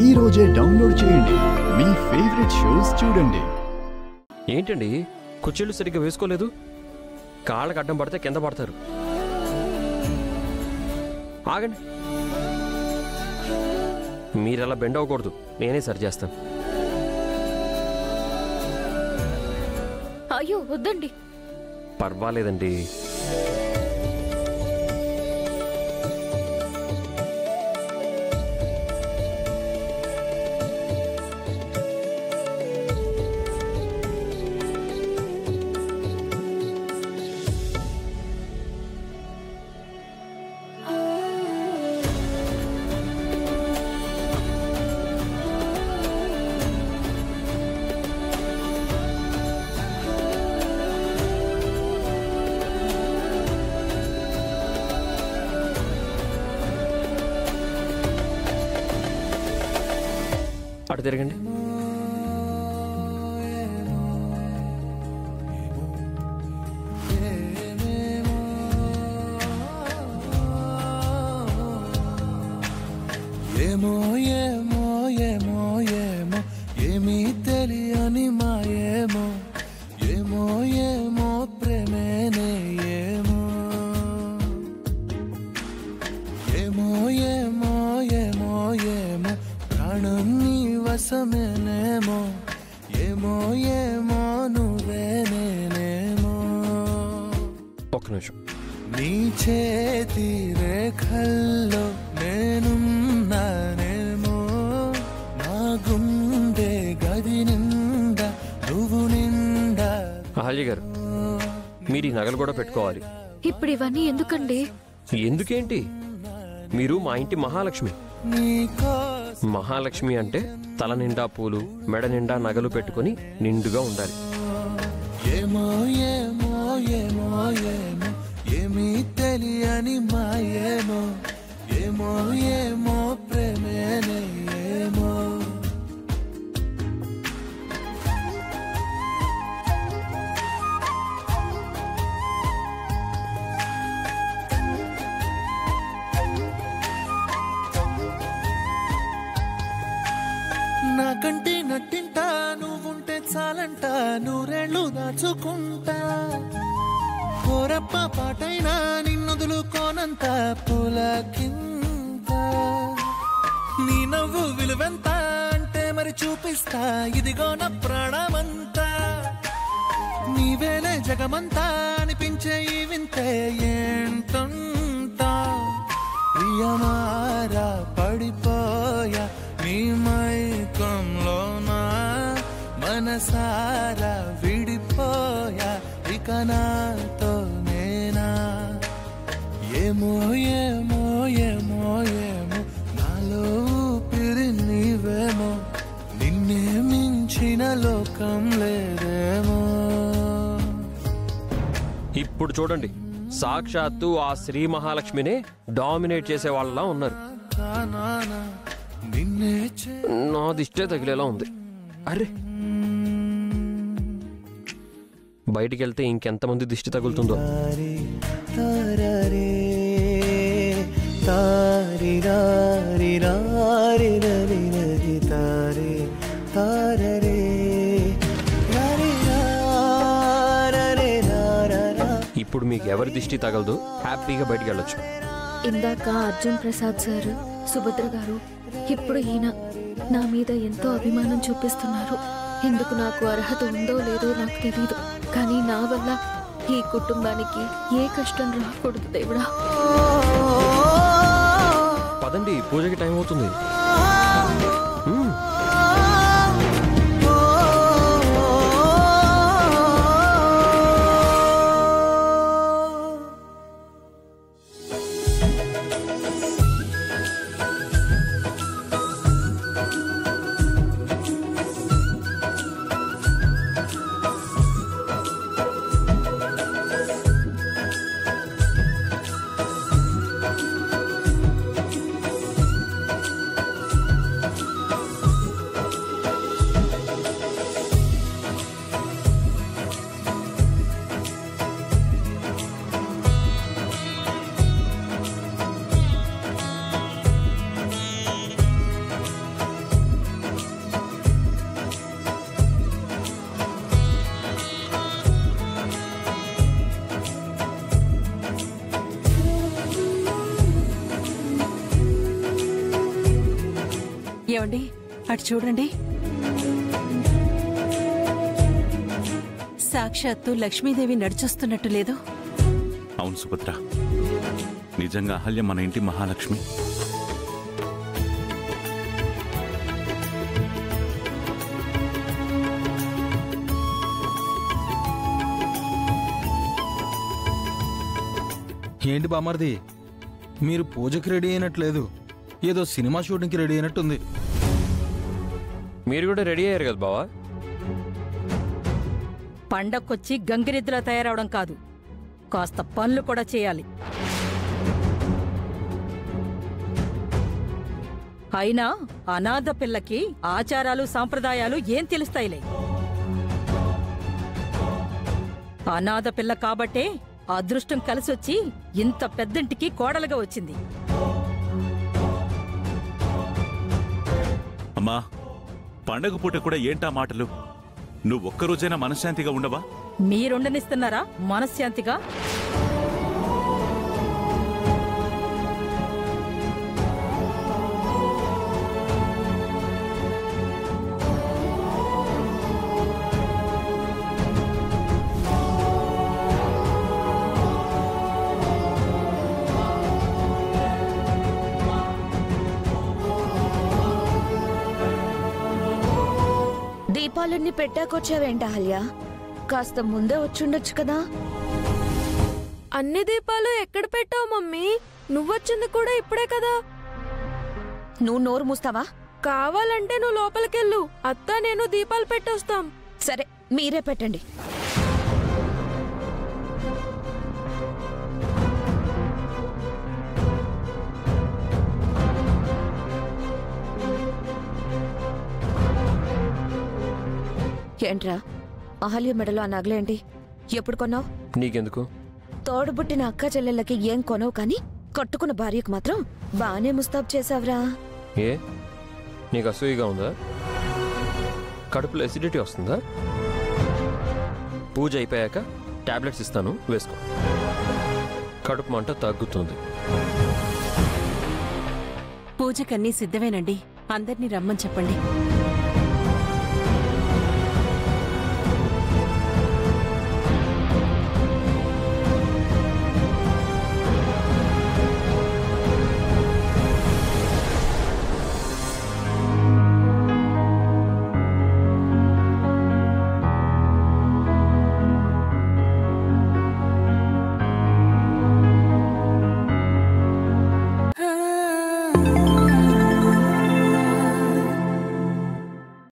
ఈ రోజే డౌన్లోడ్ చేయండి. మీ ఫేవరెట్ షోస్ చూడండి. ఏంటండి కుర్చీలు సరిగ్గా వేసుకోలేదు? కాళ్ళకి అడ్డం పడితే కింద పడతారు. ఆగండి, మీరలా బెండ్ అవ్వకూడదు. నేనే సరి చేస్తాను. అయ్యో వద్దండి. పర్వాలేదండి. అటు తిరగండి. ఏమో ఏమో ఏమో ఏమో ఏమీ తెలియని మాయేమో, ఏమో ఏమో ప్రేమేనే ఏమో, ఏమో ఏమో ఏమో ఏమో ప్రాణం నీ వశమేనేమో, ఏమో ఏమో నువ్వే నేనేమో. ఒక్క నిమిషం. నీ చేతి రేఖల్లో నేనున్నానేమో, నా గుండె గది నిండా నువ్వు నిండా. అహల్య గారు, మీరు ఈ నగలు కూడా పెట్టుకోవాలి. ఇప్పుడు ఇవన్నీ ఎందుకండి? ఎందుకేంటి, మీరు మా ఇంటి మహాలక్ష్మి. నీకో మహాలక్ష్మి అంటే తల నిండా పూలు, మెడ నిండా నగలు పెట్టుకుని నిండుగా ఉండాలి. ఏమో ఏమో ఏమో ఏమో ఏమీ తెలియని మాయేమో, ఏమో ఏమో ప్రేమేనే ఏమో. నా కంటి నట్టింటా నువ్వుంటే చాలంట, నూరేళ్ళు దాచుకుంటా. కోరప్ప పాటైనా నిన్నొదులుకోనంత పులకింత. నీ నవ్వు విలువెంత అంటే మరి చూపిస్తా, ఇదిగో నా ప్రాణమంతా. నీవేలే జగమంతా అనిపించే ఈ వింతే ఏంటంతా. ప్రియమారా పడిపోయా నీ మైకంలోనా, మనసారా విడిపోయా ఇక నాతో నేనా. ఏమో ఏమో ఏమో ఏమో నాలో ఊపిరి నీవేమో, నిన్నే మించిన లోకం లేదేమో. ఇప్పుడు చూడండి, సాక్షాత్తు ఆ శ్రీ మహాలక్ష్మినే డామినేట్ చేసే వాళ్ళలా ఉన్నారు. నిన్నే నా దిష్టే తగిలేలా ఉంది. అరే, బయటికి వెళ్తే ఇంకెంతమంది దిష్టి తగులుతుందో. ఇప్పుడు మీకు ఎవరి దిష్టి తగలదు, హ్యాపీగా బయటికి వెళ్ళొచ్చు. ఇందాక అర్జున్ ప్రసాద్ సార్, సుభద్ర గారు, ఇప్పుడు ఈయన నా మీద ఎంతో అభిమానం చూపిస్తున్నారు. ఎందుకు నాకు అర్హత ఉందో లేదో నాకు తెలీదు, కానీ నా వల్ల ఈ కుటుంబానికి ఏ కష్టం రాకూడదు దేవుడా. పదండి, పూజకి టైం అవుతుంది. ఏమండి అటు చూడండి, సాక్షాత్తు లక్ష్మీదేవి నడిచొస్తున్నట్టు లేదు? అవును సుభద్ర, నిజంగా అహల్య మన ఇంటి మహాలక్ష్మి. ఏంటి బామర్ది, మీరు పూజకి రెడీ అయినట్లేదు, ఏదో సినిమా షూటింగ్కి రెడీ అయినట్టుంది. మీరు కూడా రెడీ అయ్యారు కదా బావా? పండక్కొచ్చి గంగిరెద్దులా తయారవడం కాదు, కాస్త పనులు కూడా చేయాలి. అయినా అనాథ పిల్లకి ఆచారాలు సాంప్రదాయాలు ఏం తెలుస్తాయిలే. అనాథ పిల్ల కాబట్టే అదృష్టం కలిసొచ్చి ఇంత పెద్దంటికి కోడలుగా వచ్చింది. అమ్మా, పండగ పూట కూడా ఏంటా మాటలు? నువ్వు ఒక్కరోజైనా మనశ్శాంతిగా ఉండవా? మీరుండనిస్తున్నారా మనశ్శాంతిగా? దీపాలన్నీ పెట్టాకొచ్చావేంటి అహల్య? కాస్త ముందే వచ్చుండొచ్చు కదా. అన్ని దీపాలు ఎక్కడ పెట్టావు మమ్మీ? నువ్వొచ్చింది కూడా ఇప్పుడే కదా. నువ్వు నోరు మూస్తావా? కావాలంటే నువ్వు లోపలికెళ్ళు, అత్త నేను దీపాలు పెట్టొస్తాం. సరే, మీరే పెట్టండి. ఏంట్రా, అహల్య మెడలో ఆ నగలేంటి? ఎప్పుడు కొన్నావు? నీకెందుకు? తోడుబుట్టిన అక్క చెల్లెళ్ళకి ఏం కొనవు కానీ కట్టుకున్న భార్యకు మాత్రం బానే ముస్తాబు చేసావురా. ఏ, నీకు అసూయగా ఉందా? కడుపులో ఎసిడిటీ వస్తుందా? పూజ అయిపోయాక టాబ్లెట్స్ ఇస్తాను, వేసుకో. కడుపు మంట తగ్గుతుంది. పూజకన్నీ సిద్ధమేనండి, అందర్నీ రమ్మని చెప్పండి.